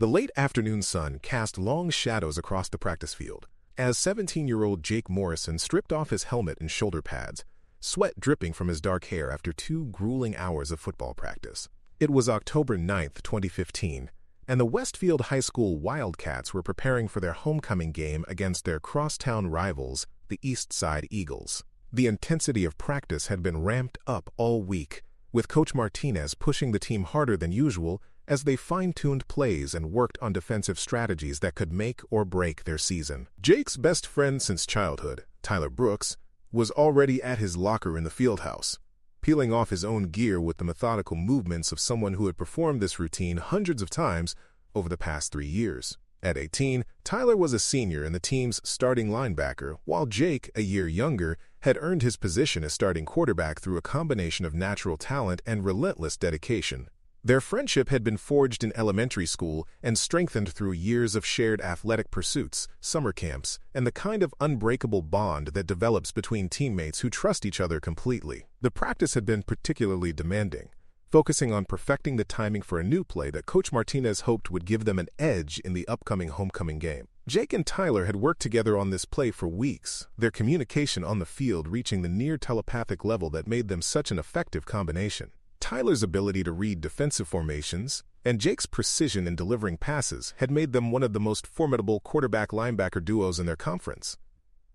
The late afternoon sun cast long shadows across the practice field as 17-year-old Jake Morrison stripped off his helmet and shoulder pads, sweat dripping from his dark hair after 2 grueling hours of football practice. It was October 9th, 2015, and the Westfield High School Wildcats were preparing for their homecoming game against their crosstown rivals, the East Side Eagles. The intensity of practice had been ramped up all week, with Coach Martinez pushing the team harder than usual as they fine-tuned plays and worked on defensive strategies that could make or break their season. Jake's best friend since childhood, Tyler Brooks, was already at his locker in the fieldhouse, peeling off his own gear with the methodical movements of someone who had performed this routine hundreds of times over the past 3 years. At 18, Tyler was a senior and the team's starting linebacker, while Jake, a year younger, had earned his position as starting quarterback through a combination of natural talent and relentless dedication. Their friendship had been forged in elementary school and strengthened through years of shared athletic pursuits, summer camps, and the kind of unbreakable bond that develops between teammates who trust each other completely. The practice had been particularly demanding, focusing on perfecting the timing for a new play that Coach Martinez hoped would give them an edge in the upcoming homecoming game. Jake and Tyler had worked together on this play for weeks, their communication on the field reaching the near telepathic level that made them such an effective combination. Tyler's ability to read defensive formations and Jake's precision in delivering passes had made them one of the most formidable quarterback-linebacker duos in their conference.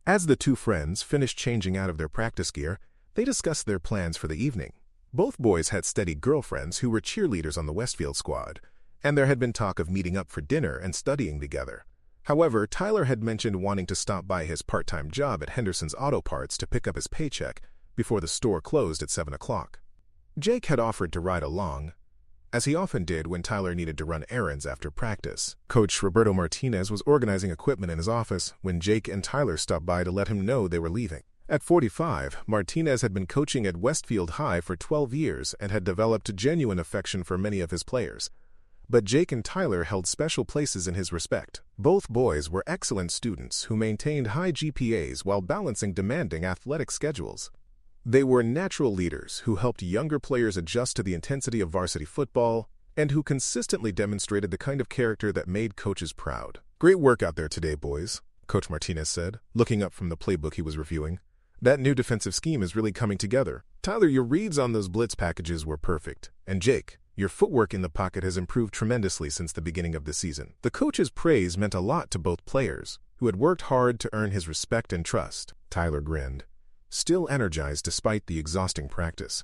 As the two friends finished changing out of their practice gear, they discussed their plans for the evening. Both boys had steady girlfriends who were cheerleaders on the Westfield squad, and there had been talk of meeting up for dinner and studying together. However, Tyler had mentioned wanting to stop by his part-time job at Henderson's Auto Parts to pick up his paycheck before the store closed at 7 o'clock. Jake had offered to ride along, as he often did when Tyler needed to run errands after practice. Coach Roberto Martinez was organizing equipment in his office when Jake and Tyler stopped by to let him know they were leaving. At 45, Martinez had been coaching at Westfield High for 12 years and had developed a genuine affection for many of his players. But Jake and Tyler held special places in his respect. Both boys were excellent students who maintained high GPAs while balancing demanding athletic schedules. They were natural leaders who helped younger players adjust to the intensity of varsity football and who consistently demonstrated the kind of character that made coaches proud. "Great work out there today, boys," Coach Martinez said, looking up from the playbook he was reviewing. "That new defensive scheme is really coming together. Tyler, your reads on those blitz packages were perfect. And Jake, your footwork in the pocket has improved tremendously since the beginning of the season." The coach's praise meant a lot to both players, who had worked hard to earn his respect and trust. Tyler grinned, still energized despite the exhausting practice.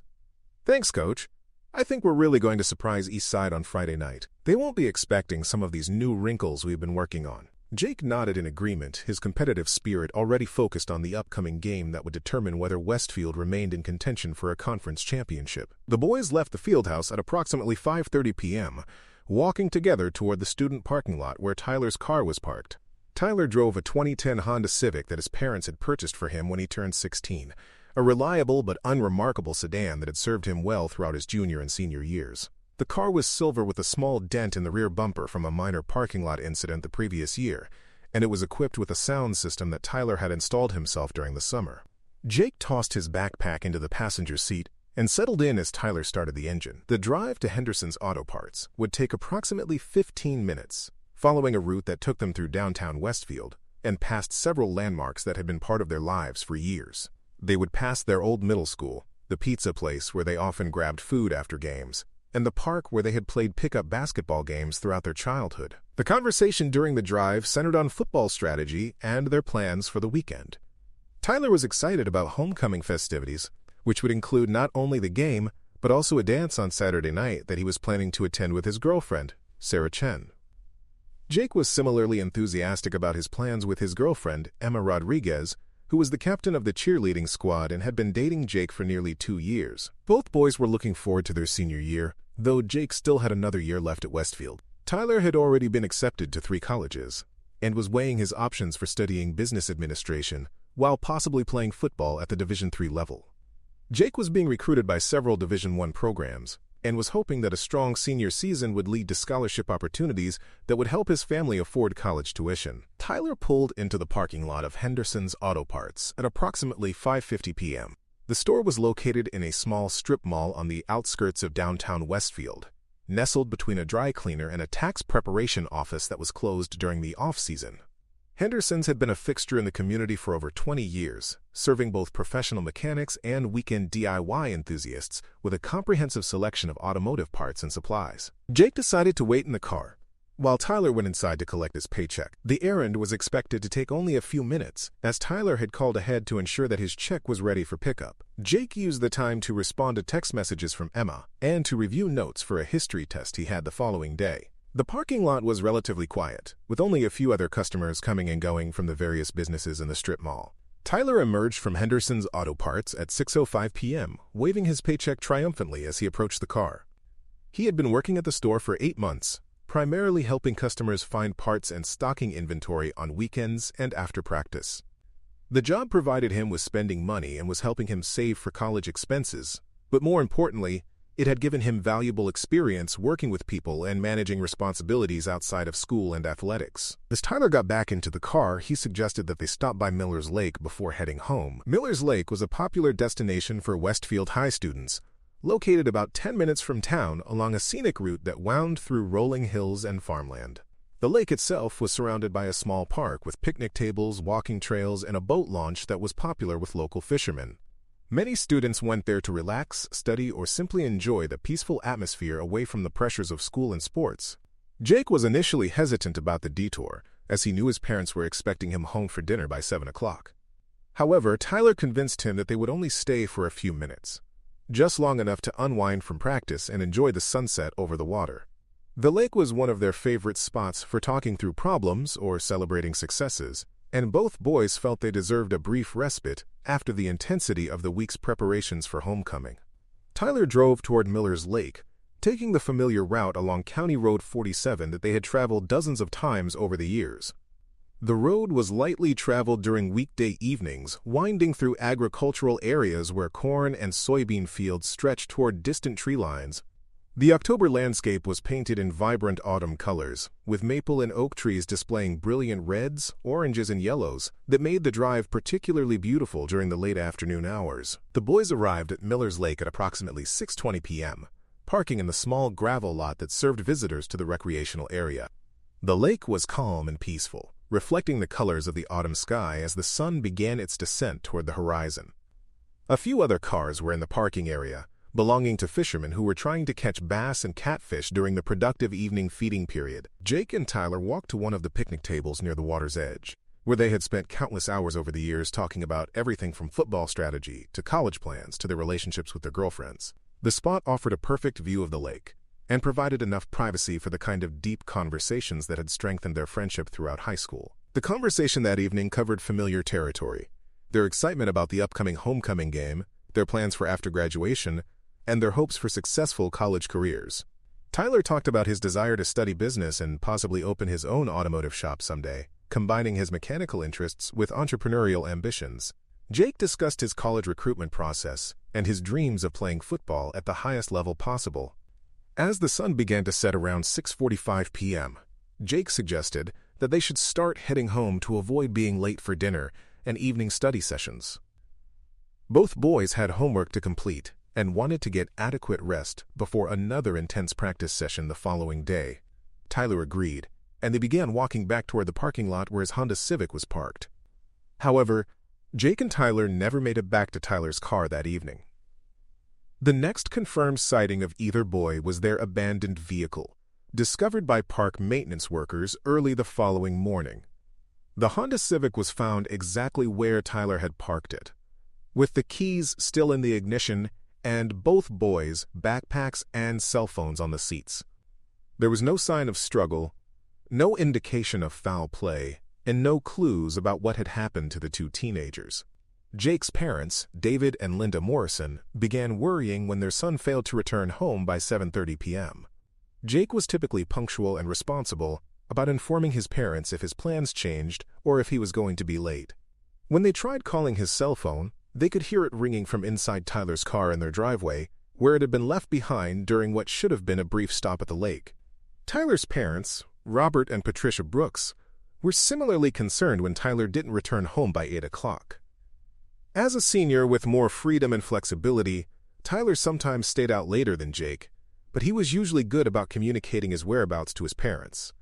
"Thanks, Coach. I think we're really going to surprise East Side on Friday night. They won't be expecting some of these new wrinkles we've been working on." Jake nodded in agreement, his competitive spirit already focused on the upcoming game that would determine whether Westfield remained in contention for a conference championship. The boys left the fieldhouse at approximately 5:30 p.m., walking together toward the student parking lot where Tyler's car was parked. Tyler drove a 2010 Honda Civic that his parents had purchased for him when he turned 16, a reliable but unremarkable sedan that had served him well throughout his junior and senior years. The car was silver with a small dent in the rear bumper from a minor parking lot incident the previous year, and it was equipped with a sound system that Tyler had installed himself during the summer. Jake tossed his backpack into the passenger seat and settled in as Tyler started the engine. The drive to Henderson's Auto Parts would take approximately 15 minutes, following a route that took them through downtown Westfield and past several landmarks that had been part of their lives for years. They would pass their old middle school, the pizza place where they often grabbed food after games, and the park where they had played pickup basketball games throughout their childhood. The conversation during the drive centered on football strategy and their plans for the weekend. Tyler was excited about homecoming festivities, which would include not only the game, but also a dance on Saturday night that he was planning to attend with his girlfriend, Sarah Chen. Jake was similarly enthusiastic about his plans with his girlfriend, Emma Rodriguez, who was the captain of the cheerleading squad and had been dating Jake for nearly 2 years. Both boys were looking forward to their senior year, though Jake still had another year left at Westfield. Tyler had already been accepted to 3 colleges and was weighing his options for studying business administration while possibly playing football at the Division III level. Jake was being recruited by several Division I programs and was hoping that a strong senior season would lead to scholarship opportunities that would help his family afford college tuition. Tyler pulled into the parking lot of Henderson's Auto Parts at approximately 5:50 p.m. The store was located in a small strip mall on the outskirts of downtown Westfield, nestled between a dry cleaner and a tax preparation office that was closed during the off-season. Henderson's had been a fixture in the community for over 20 years, serving both professional mechanics and weekend DIY enthusiasts with a comprehensive selection of automotive parts and supplies. Jake decided to wait in the car, while Tyler went inside to collect his paycheck. The errand was expected to take only a few minutes, as Tyler had called ahead to ensure that his check was ready for pickup. Jake used the time to respond to text messages from Emma and to review notes for a history test he had the following day. The parking lot was relatively quiet, with only a few other customers coming and going from the various businesses in the strip mall. Tyler emerged from Henderson's Auto Parts at 6:05 p.m., waving his paycheck triumphantly as he approached the car. He had been working at the store for 8 months, primarily helping customers find parts and stocking inventory on weekends and after practice. The job provided him with spending money and was helping him save for college expenses, but more importantly, it had given him valuable experience working with people and managing responsibilities outside of school and athletics. As Tyler got back into the car, he suggested that they stop by Miller's Lake before heading home. Miller's Lake was a popular destination for Westfield High students, located about 10 minutes from town along a scenic route that wound through rolling hills and farmland. The lake itself was surrounded by a small park with picnic tables, walking trails, and a boat launch that was popular with local fishermen. Many students went there to relax, study, or simply enjoy the peaceful atmosphere away from the pressures of school and sports. Jake was initially hesitant about the detour, as he knew his parents were expecting him home for dinner by 7 o'clock. However, Tyler convinced him that they would only stay for a few minutes, just long enough to unwind from practice and enjoy the sunset over the water. The lake was one of their favorite spots for talking through problems or celebrating successes, and both boys felt they deserved a brief respite after the intensity of the week's preparations for homecoming. Tyler drove toward Miller's Lake, taking the familiar route along County Road 47 that they had traveled dozens of times over the years. The road was lightly traveled during weekday evenings, winding through agricultural areas where corn and soybean fields stretched toward distant tree lines. The October landscape was painted in vibrant autumn colors, with maple and oak trees displaying brilliant reds, oranges, and yellows that made the drive particularly beautiful during the late afternoon hours. The boys arrived at Miller's Lake at approximately 6:20 p.m., parking in the small gravel lot that served visitors to the recreational area. The lake was calm and peaceful, reflecting the colors of the autumn sky as the sun began its descent toward the horizon. A few other cars were in the parking area, belonging to fishermen who were trying to catch bass and catfish during the productive evening feeding period. Jake and Tyler walked to one of the picnic tables near the water's edge, where they had spent countless hours over the years talking about everything from football strategy to college plans to their relationships with their girlfriends. The spot offered a perfect view of the lake and provided enough privacy for the kind of deep conversations that had strengthened their friendship throughout high school. The conversation that evening covered familiar territory: their excitement about the upcoming homecoming game, their plans for after graduation, and their hopes for successful college careers. Tyler talked about his desire to study business and possibly open his own automotive shop someday, combining his mechanical interests with entrepreneurial ambitions. Jake discussed his college recruitment process and his dreams of playing football at the highest level possible. As the sun began to set around 6:45 p.m., Jake suggested that they should start heading home to avoid being late for dinner and evening study sessions. Both boys had homework to complete and wanted to get adequate rest before another intense practice session the following day. Tyler agreed, and they began walking back toward the parking lot where his Honda Civic was parked. However, Jake and Tyler never made it back to Tyler's car that evening. The next confirmed sighting of either boy was their abandoned vehicle, discovered by park maintenance workers early the following morning. The Honda Civic was found exactly where Tyler had parked it, with the keys still in the ignition and both boys' backpacks and cell phones on the seats. There was no sign of struggle, no indication of foul play, and no clues about what had happened to the two teenagers. Jake's parents, David and Linda Morrison, began worrying when their son failed to return home by 7:30 p.m. Jake was typically punctual and responsible about informing his parents if his plans changed or if he was going to be late. When they tried calling his cell phone, they could hear it ringing from inside Tyler's car in their driveway, where it had been left behind during what should have been a brief stop at the lake. Tyler's parents, Robert and Patricia Brooks, were similarly concerned when Tyler didn't return home by 8 o'clock. As a senior with more freedom and flexibility, Tyler sometimes stayed out later than Jake, but he was usually good about communicating his whereabouts to his parents.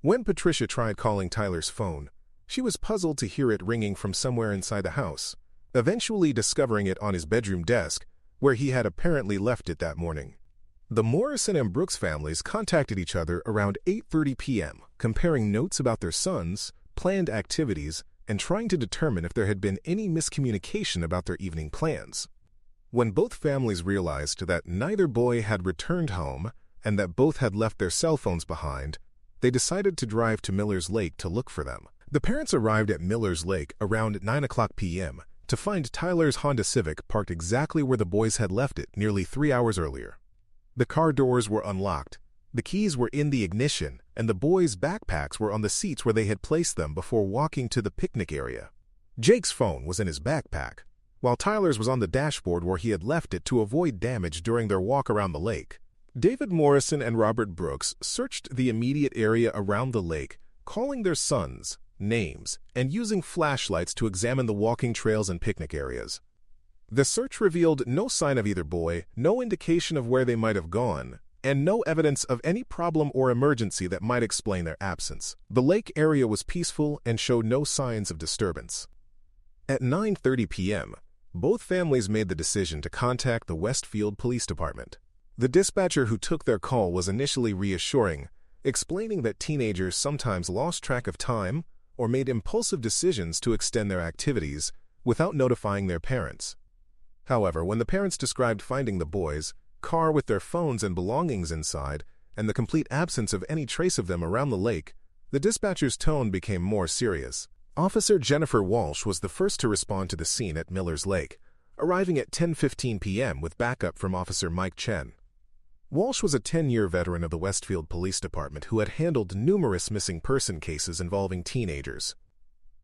When Patricia tried calling Tyler's phone, she was puzzled to hear it ringing from somewhere inside the house, eventually discovering it on his bedroom desk, where he had apparently left it that morning. The Morrison and Brooks families contacted each other around 8:30 p.m., comparing notes about their sons, planned activities, and trying to determine if there had been any miscommunication about their evening plans. When both families realized that neither boy had returned home and that both had left their cell phones behind, they decided to drive to Miller's Lake to look for them. The parents arrived at Miller's Lake around 9:00 p.m. to find Tyler's Honda Civic parked exactly where the boys had left it nearly 3 hours earlier. The car doors were unlocked, the keys were in the ignition, and the boys' backpacks were on the seats where they had placed them before walking to the picnic area. Jake's phone was in his backpack, while Tyler's was on the dashboard where he had left it to avoid damage during their walk around the lake. David Morrison and Robert Brooks searched the immediate area around the lake, calling their sons names and using flashlights to examine the walking trails and picnic areas. The search revealed no sign of either boy, no indication of where they might have gone, and no evidence of any problem or emergency that might explain their absence. The lake area was peaceful and showed no signs of disturbance. At 9:30 p.m., both families made the decision to contact the Westfield Police Department. The dispatcher who took their call was initially reassuring, explaining that teenagers sometimes lost track of time or made impulsive decisions to extend their activities without notifying their parents. However, when the parents described finding the boys' car with their phones and belongings inside and the complete absence of any trace of them around the lake, the dispatcher's tone became more serious. Officer Jennifer Walsh was the first to respond to the scene at Miller's Lake, arriving at 10:15 p.m. with backup from Officer Mike Chen. Walsh was a 10-year veteran of the Westfield Police Department who had handled numerous missing person cases involving teenagers.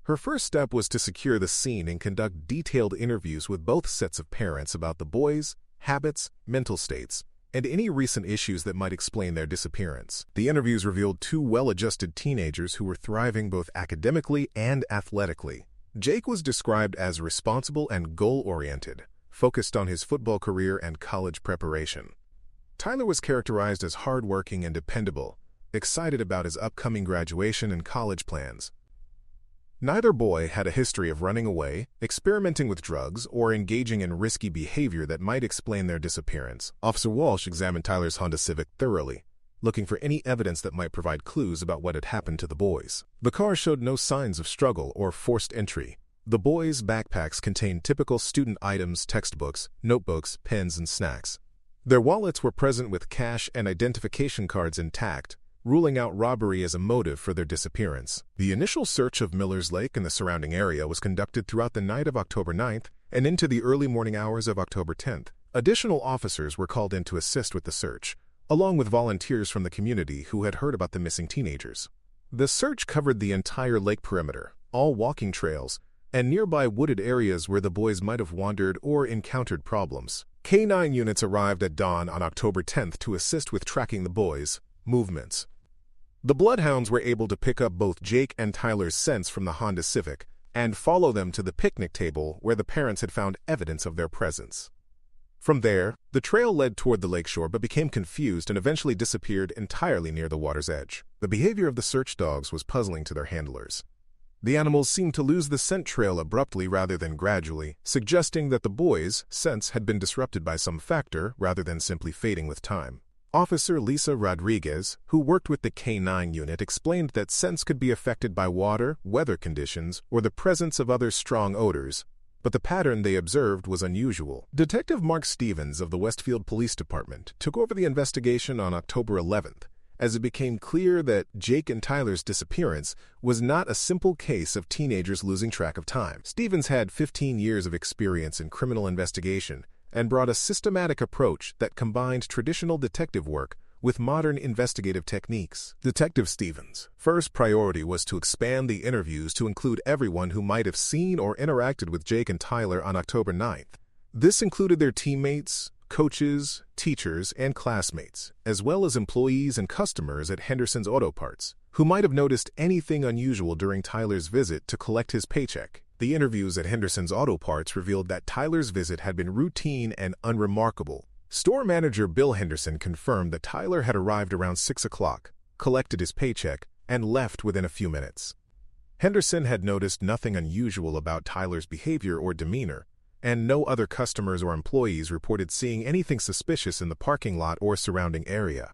Her first step was to secure the scene and conduct detailed interviews with both sets of parents about the boys, habits, mental states, and any recent issues that might explain their disappearance. The interviews revealed two well-adjusted teenagers who were thriving both academically and athletically. Jake was described as responsible and goal-oriented, focused on his football career and college preparation. Tyler was characterized as hardworking and dependable, excited about his upcoming graduation and college plans. Neither boy had a history of running away, experimenting with drugs, or engaging in risky behavior that might explain their disappearance. Officer Walsh examined Tyler's Honda Civic thoroughly, looking for any evidence that might provide clues about what had happened to the boys. The car showed no signs of struggle or forced entry. The boys' backpacks contained typical student items, textbooks, notebooks, pens, and snacks. Their wallets were present with cash and identification cards intact, ruling out robbery as a motive for their disappearance. The initial search of Miller's Lake and the surrounding area was conducted throughout the night of October 9th and into the early morning hours of October 10th. Additional officers were called in to assist with the search, along with volunteers from the community who had heard about the missing teenagers. The search covered the entire lake perimeter, all walking trails, and nearby wooded areas where the boys might have wandered or encountered problems. K-9 units arrived at dawn on October 10th to assist with tracking the boys' movements. The Bloodhounds were able to pick up both Jake and Tyler's scents from the Honda Civic and follow them to the picnic table where the parents had found evidence of their presence. From there, the trail led toward the lakeshore but became confused and eventually disappeared entirely near the water's edge. The behavior of the search dogs was puzzling to their handlers. The animals seemed to lose the scent trail abruptly rather than gradually, suggesting that the boys' scents had been disrupted by some factor rather than simply fading with time. Officer Lisa Rodriguez, who worked with the K-9 unit, explained that scents could be affected by water, weather conditions, or the presence of other strong odors, but the pattern they observed was unusual. Detective Mark Stevens of the Westfield Police Department took over the investigation on October 11th, as it became clear that Jake and Tyler's disappearance was not a simple case of teenagers losing track of time. Stevens had 15 years of experience in criminal investigation and brought a systematic approach that combined traditional detective work with modern investigative techniques. Detective Stevens' first priority was to expand the interviews to include everyone who might have seen or interacted with Jake and Tyler on October 9th. This included their teammates, coaches, teachers, and classmates, as well as employees and customers at Henderson's Auto Parts, who might have noticed anything unusual during Tyler's visit to collect his paycheck. The interviews at Henderson's Auto Parts revealed that Tyler's visit had been routine and unremarkable, Store manager Bill Henderson confirmed that Tyler had arrived around 6 o'clock, collected his paycheck, and left within a few minutes. Henderson had noticed nothing unusual about Tyler's behavior or demeanor, and no other customers or employees reported seeing anything suspicious in the parking lot or surrounding area.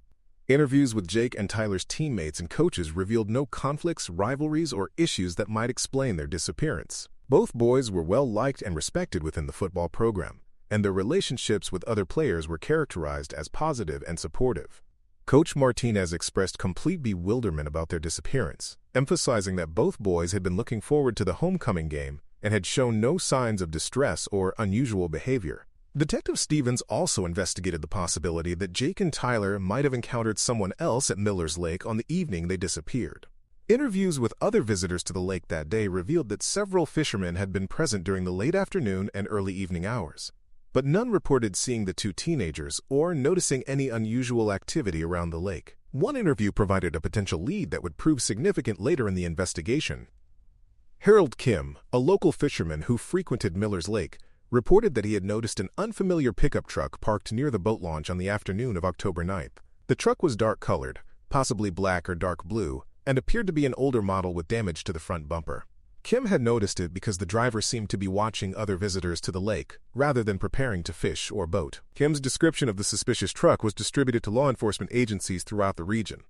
Interviews with Jake and Tyler's teammates and coaches revealed no conflicts, rivalries, or issues that might explain their disappearance. Both boys were well-liked and respected within the football program, and their relationships with other players were characterized as positive and supportive. Coach Martinez expressed complete bewilderment about their disappearance, emphasizing that both boys had been looking forward to the homecoming game and had shown no signs of distress or unusual behavior. Detective Stevens also investigated the possibility that Jake and Tyler might have encountered someone else at Miller's Lake on the evening they disappeared. Interviews with other visitors to the lake that day revealed that several fishermen had been present during the late afternoon and early evening hours, but none reported seeing the two teenagers or noticing any unusual activity around the lake. One interview provided a potential lead that would prove significant later in the investigation. Harold Kim, a local fisherman who frequented Miller's Lake, reported that he had noticed an unfamiliar pickup truck parked near the boat launch on the afternoon of October 9th. The truck was dark-colored, possibly black or dark blue, and appeared to be an older model with damage to the front bumper. Kim had noticed it because the driver seemed to be watching other visitors to the lake, rather than preparing to fish or boat. Kim's description of the suspicious truck was distributed to law enforcement agencies throughout the region,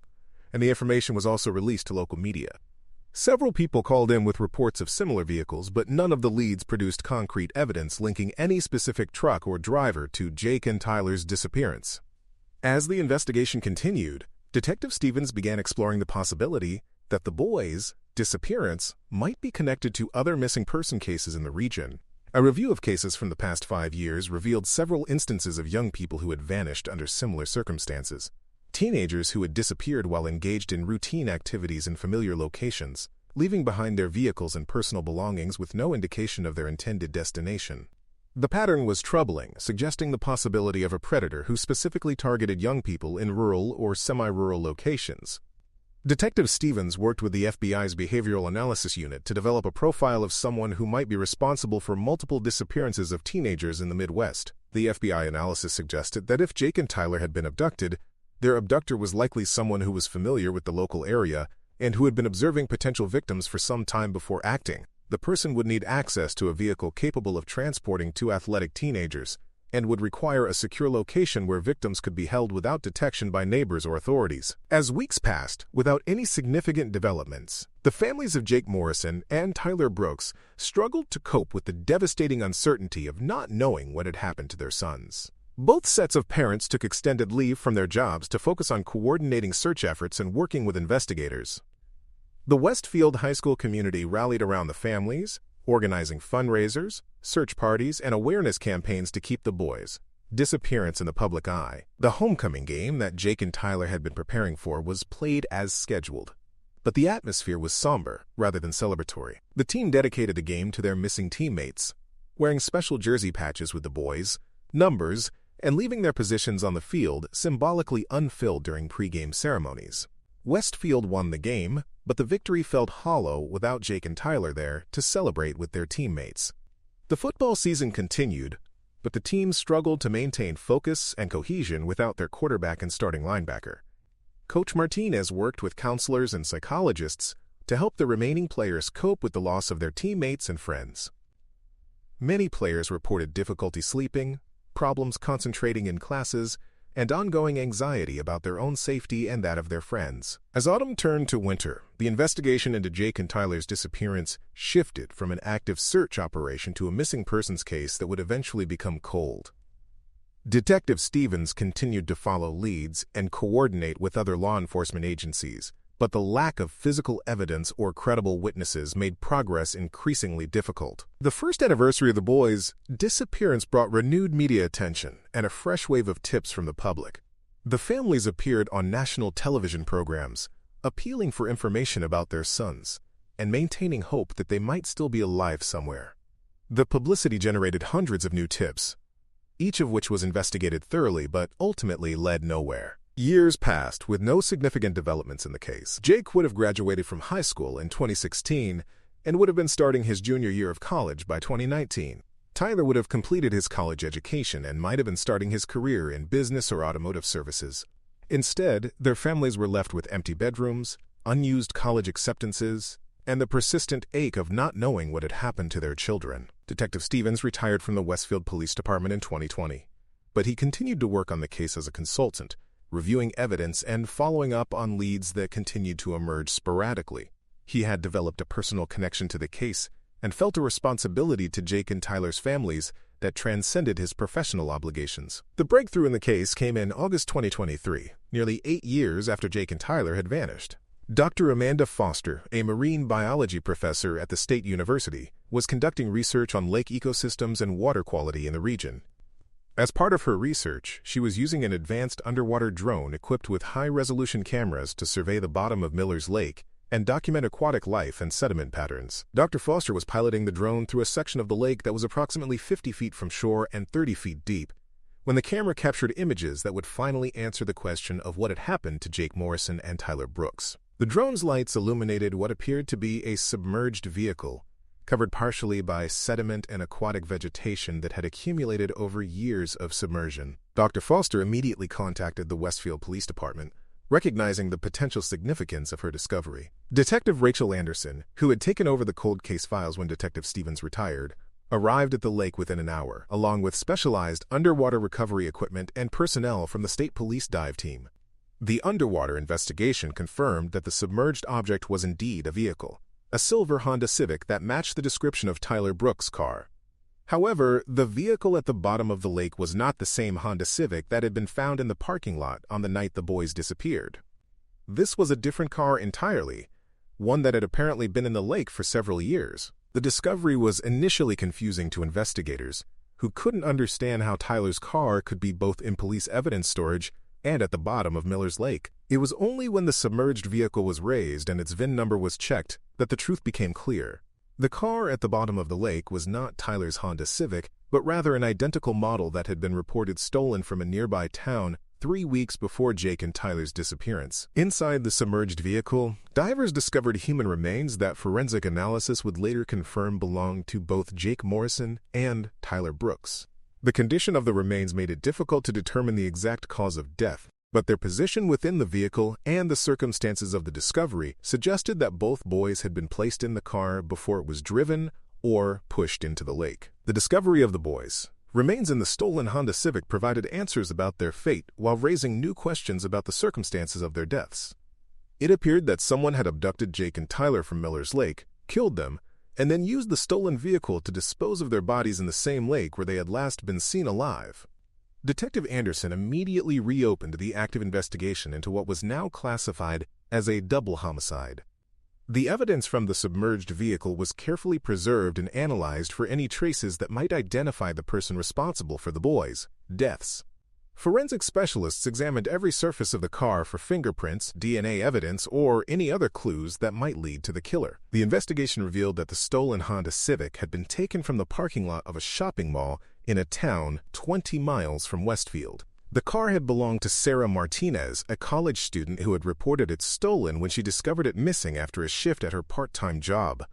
and the information was also released to local media. Several people called in with reports of similar vehicles, but none of the leads produced concrete evidence linking any specific truck or driver to Jake and Tyler's disappearance. As the investigation continued, Detective Stevens began exploring the possibility that the boys' disappearance might be connected to other missing person cases in the region. A review of cases from the past 5 years revealed several instances of young people who had vanished under similar circumstances. Teenagers who had disappeared while engaged in routine activities in familiar locations, leaving behind their vehicles and personal belongings with no indication of their intended destination. The pattern was troubling, suggesting the possibility of a predator who specifically targeted young people in rural or semi-rural locations. Detective Stevens worked with the FBI's Behavioral Analysis Unit to develop a profile of someone who might be responsible for multiple disappearances of teenagers in the Midwest. The FBI analysis suggested that if Jake and Tyler had been abducted, their abductor was likely someone who was familiar with the local area and who had been observing potential victims for some time before acting. The person would need access to a vehicle capable of transporting two athletic teenagers and would require a secure location where victims could be held without detection by neighbors or authorities. As weeks passed, without any significant developments, the families of Jake Morrison and Tyler Brooks struggled to cope with the devastating uncertainty of not knowing what had happened to their sons. Both sets of parents took extended leave from their jobs to focus on coordinating search efforts and working with investigators. The Westfield High School community rallied around the families, organizing fundraisers, search parties, and awareness campaigns to keep the boys' disappearance in the public eye. The homecoming game that Jake and Tyler had been preparing for was played as scheduled, but the atmosphere was somber rather than celebratory. The team dedicated the game to their missing teammates, wearing special jersey patches with the boys' numbers, and leaving their positions on the field symbolically unfilled during pregame ceremonies. Westfield won the game, but the victory felt hollow without Jake and Tyler there to celebrate with their teammates. The football season continued, but the team struggled to maintain focus and cohesion without their quarterback and starting linebacker. Coach Martinez worked with counselors and psychologists to help the remaining players cope with the loss of their teammates and friends. Many players reported difficulty sleeping, problems concentrating in classes, and ongoing anxiety about their own safety and that of their friends. As autumn turned to winter, the investigation into Jake and Tyler's disappearance shifted from an active search operation to a missing persons case that would eventually become cold. Detective Stevens continued to follow leads and coordinate with other law enforcement agencies, but the lack of physical evidence or credible witnesses made progress increasingly difficult. The first anniversary of the boys' disappearance brought renewed media attention and a fresh wave of tips from the public. The families appeared on national television programs, appealing for information about their sons and maintaining hope that they might still be alive somewhere. The publicity generated hundreds of new tips, each of which was investigated thoroughly but ultimately led nowhere. Years passed with no significant developments in the case. Jake would have graduated from high school in 2016 and would have been starting his junior year of college by 2019. Tyler would have completed his college education and might have been starting his career in business or automotive services. Instead, their families were left with empty bedrooms, unused college acceptances, and the persistent ache of not knowing what had happened to their children. Detective Stevens retired from the Westfield Police Department in 2020, but he continued to work on the case as a consultant, reviewing evidence and following up on leads that continued to emerge sporadically. He had developed a personal connection to the case and felt a responsibility to Jake and Tyler's families that transcended his professional obligations. The breakthrough in the case came in August 2023, nearly 8 years after Jake and Tyler had vanished. Dr. Amanda Foster, a marine biology professor at the State University, was conducting research on lake ecosystems and water quality in the region. As part of her research, she was using an advanced underwater drone equipped with high-resolution cameras to survey the bottom of Miller's Lake and document aquatic life and sediment patterns. Dr. Foster was piloting the drone through a section of the lake that was approximately 50 feet from shore and 30 feet deep, when the camera captured images that would finally answer the question of what had happened to Jake Morrison and Tyler Brooks. The drone's lights illuminated what appeared to be a submerged vehicle, covered partially by sediment and aquatic vegetation that had accumulated over years of submersion. Dr. Foster immediately contacted the Westfield Police Department, recognizing the potential significance of her discovery. Detective Rachel Anderson, who had taken over the cold case files when Detective Stevens retired, arrived at the lake within an hour, along with specialized underwater recovery equipment and personnel from the State Police dive team. The underwater investigation confirmed that the submerged object was indeed a vehicle, a silver Honda Civic that matched the description of Tyler Brooks' car. However, the vehicle at the bottom of the lake was not the same Honda Civic that had been found in the parking lot on the night the boys disappeared. This was a different car entirely, one that had apparently been in the lake for several years. The discovery was initially confusing to investigators, who couldn't understand how Tyler's car could be both in police evidence storage and at the bottom of Miller's Lake. It was only when the submerged vehicle was raised and its VIN number was checked that the truth became clear. The car at the bottom of the lake was not Tyler's Honda Civic, but rather an identical model that had been reported stolen from a nearby town 3 weeks before Jake and Tyler's disappearance. Inside the submerged vehicle, divers discovered human remains that forensic analysis would later confirm belonged to both Jake Morrison and Tyler Brooks. The condition of the remains made it difficult to determine the exact cause of death, but their position within the vehicle and the circumstances of the discovery suggested that both boys had been placed in the car before it was driven or pushed into the lake. The discovery of the boys' remains in the stolen Honda Civic provided answers about their fate while raising new questions about the circumstances of their deaths. It appeared that someone had abducted Jake and Tyler from Miller's Lake, killed them, and then used the stolen vehicle to dispose of their bodies in the same lake where they had last been seen alive. Detective Anderson immediately reopened the active investigation into what was now classified as a double homicide. The evidence from the submerged vehicle was carefully preserved and analyzed for any traces that might identify the person responsible for the boys' deaths. Forensic specialists examined every surface of the car for fingerprints, DNA evidence, or any other clues that might lead to the killer. The investigation revealed that the stolen Honda Civic had been taken from the parking lot of a shopping mall in a town 20 miles from Westfield. The car had belonged to Sarah Martinez, a college student who had reported it stolen when she discovered it missing after a shift at her part-time job.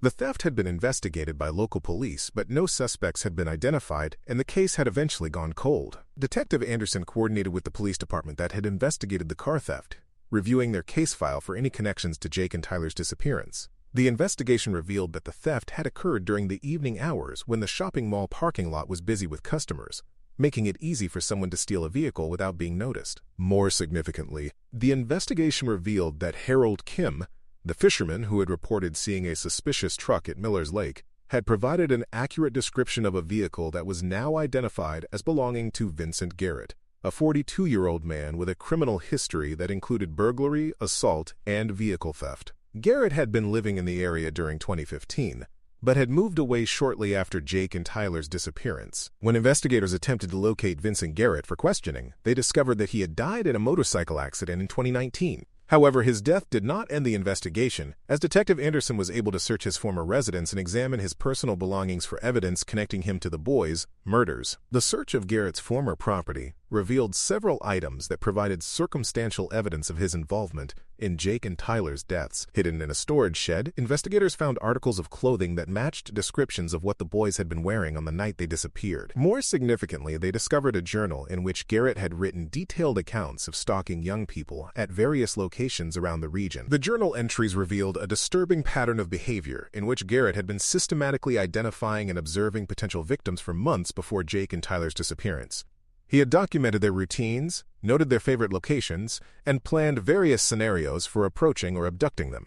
The theft had been investigated by local police, but no suspects had been identified, and the case had eventually gone cold. Detective Anderson coordinated with the police department that had investigated the car theft, reviewing their case file for any connections to Jake and Tyler's disappearance. The investigation revealed that the theft had occurred during the evening hours when the shopping mall parking lot was busy with customers, making it easy for someone to steal a vehicle without being noticed. More significantly, the investigation revealed that Harold Kim, the fisherman who had reported seeing a suspicious truck at Miller's Lake, had provided an accurate description of a vehicle that was now identified as belonging to Vincent Garrett, a 42-year-old man with a criminal history that included burglary, assault, and vehicle theft. Garrett had been living in the area during 2015, but had moved away shortly after Jake and Tyler's disappearance. When investigators attempted to locate Vincent Garrett for questioning, they discovered that he had died in a motorcycle accident in 2019. However, his death did not end the investigation, as Detective Anderson was able to search his former residence and examine his personal belongings for evidence connecting him to the boys Murders. The search of Garrett's former property revealed several items that provided circumstantial evidence of his involvement in Jake and Tyler's deaths. Hidden in a storage shed, investigators found articles of clothing that matched descriptions of what the boys had been wearing on the night they disappeared. More significantly, they discovered a journal in which Garrett had written detailed accounts of stalking young people at various locations around the region. The journal entries revealed a disturbing pattern of behavior in which Garrett had been systematically identifying and observing potential victims for months before Jake and Tyler's disappearance. He had documented their routines, noted their favorite locations, and planned various scenarios for approaching or abducting them.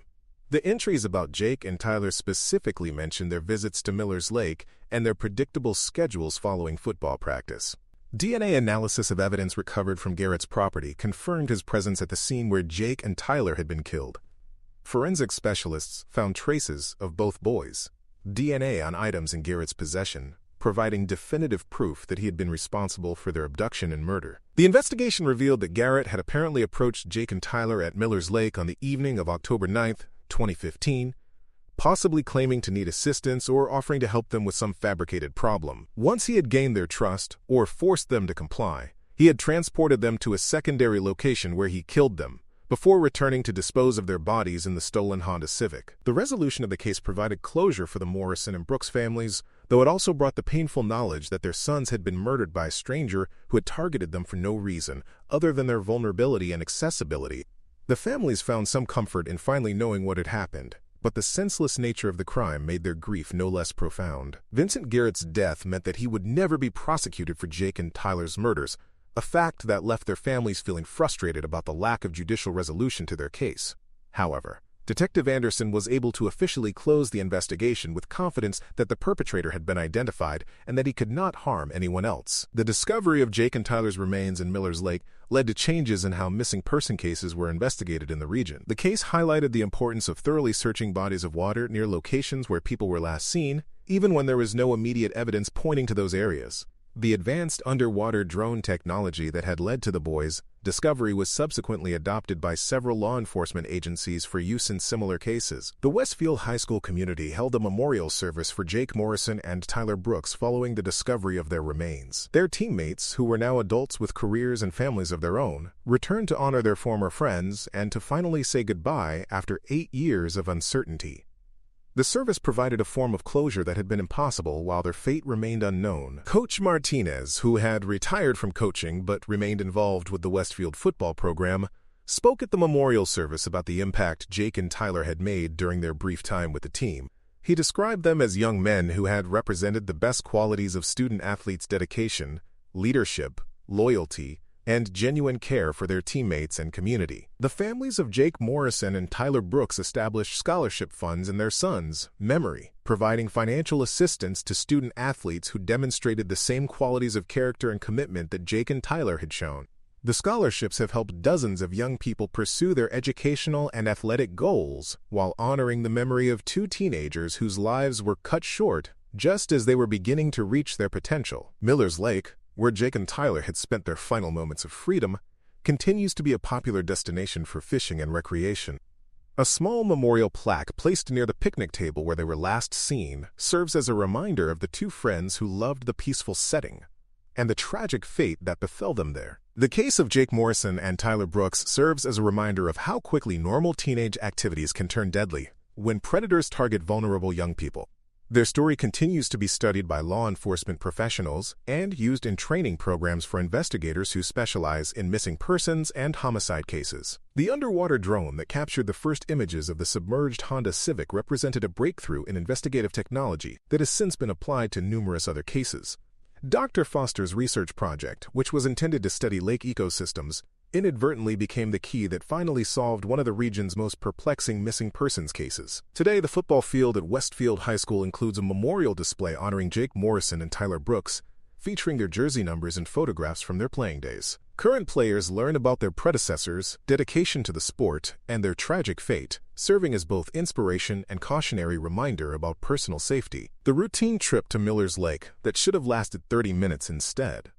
The entries about Jake and Tyler specifically mentioned their visits to Miller's Lake and their predictable schedules following football practice. DNA analysis of evidence recovered from Garrett's property confirmed his presence at the scene where Jake and Tyler had been killed. Forensic specialists found traces of both boys' DNA on items in Garrett's possession, providing definitive proof that he had been responsible for their abduction and murder. The investigation revealed that Garrett had apparently approached Jake and Tyler at Miller's Lake on the evening of October 9, 2015, possibly claiming to need assistance or offering to help them with some fabricated problem. Once he had gained their trust or forced them to comply, he had transported them to a secondary location where he killed them, before returning to dispose of their bodies in the stolen Honda Civic. The resolution of the case provided closure for the Morrison and Brooks families, though it also brought the painful knowledge that their sons had been murdered by a stranger who had targeted them for no reason other than their vulnerability and accessibility. The families found some comfort in finally knowing what had happened, but the senseless nature of the crime made their grief no less profound. Vincent Garrett's death meant that he would never be prosecuted for Jake and Tyler's murders, a fact that left their families feeling frustrated about the lack of judicial resolution to their case. However, Detective Anderson was able to officially close the investigation with confidence that the perpetrator had been identified and that he could not harm anyone else. The discovery of Jake and Tyler's remains in Miller's Lake led to changes in how missing person cases were investigated in the region. The case highlighted the importance of thoroughly searching bodies of water near locations where people were last seen, even when there was no immediate evidence pointing to those areas. The advanced underwater drone technology that had led to the boys' discovery was subsequently adopted by several law enforcement agencies for use in similar cases. The Westfield High School community held a memorial service for Jake Morrison and Tyler Brooks following the discovery of their remains. Their teammates, who were now adults with careers and families of their own, returned to honor their former friends and to finally say goodbye after 8 years of uncertainty. The service provided a form of closure that had been impossible while their fate remained unknown. Coach Martinez, who had retired from coaching but remained involved with the Westfield football program, spoke at the memorial service about the impact Jake and Tyler had made during their brief time with the team. He described them as young men who had represented the best qualities of student-athletes' dedication, leadership, loyalty, and genuine care for their teammates and community. The families of Jake Morrison and Tyler Brooks established scholarship funds in their sons' memory, providing financial assistance to student-athletes who demonstrated the same qualities of character and commitment that Jake and Tyler had shown. The scholarships have helped dozens of young people pursue their educational and athletic goals while honoring the memory of 2 teenagers whose lives were cut short just as they were beginning to reach their potential. Miller's Lake, where Jake and Tyler had spent their final moments of freedom, continues to be a popular destination for fishing and recreation. A small memorial plaque placed near the picnic table where they were last seen serves as a reminder of the 2 friends who loved the peaceful setting and the tragic fate that befell them there. The case of Jake Morrison and Tyler Brooks serves as a reminder of how quickly normal teenage activities can turn deadly when predators target vulnerable young people. Their story continues to be studied by law enforcement professionals and used in training programs for investigators who specialize in missing persons and homicide cases. The underwater drone that captured the first images of the submerged Honda Civic represented a breakthrough in investigative technology that has since been applied to numerous other cases. Dr. Foster's research project, which was intended to study lake ecosystems, inadvertently became the key that finally solved one of the region's most perplexing missing persons cases. Today, the football field at Westfield High School includes a memorial display honoring Jake Morrison and Tyler Brooks, featuring their jersey numbers and photographs from their playing days. Current players learn about their predecessors, dedication to the sport, and their tragic fate, serving as both inspiration and cautionary reminder about personal safety. The routine trip to Miller's Lake that should have lasted 30 minutes instead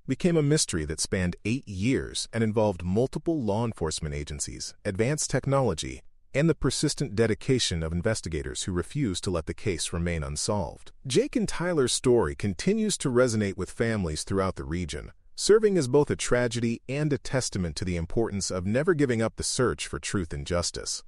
became a mystery that spanned 8 years and involved multiple law enforcement agencies, advanced technology, and the persistent dedication of investigators who refuse to let the case remain unsolved. Jake and Tyler's story continues to resonate with families throughout the region, serving as both a tragedy and a testament to the importance of never giving up the search for truth and justice.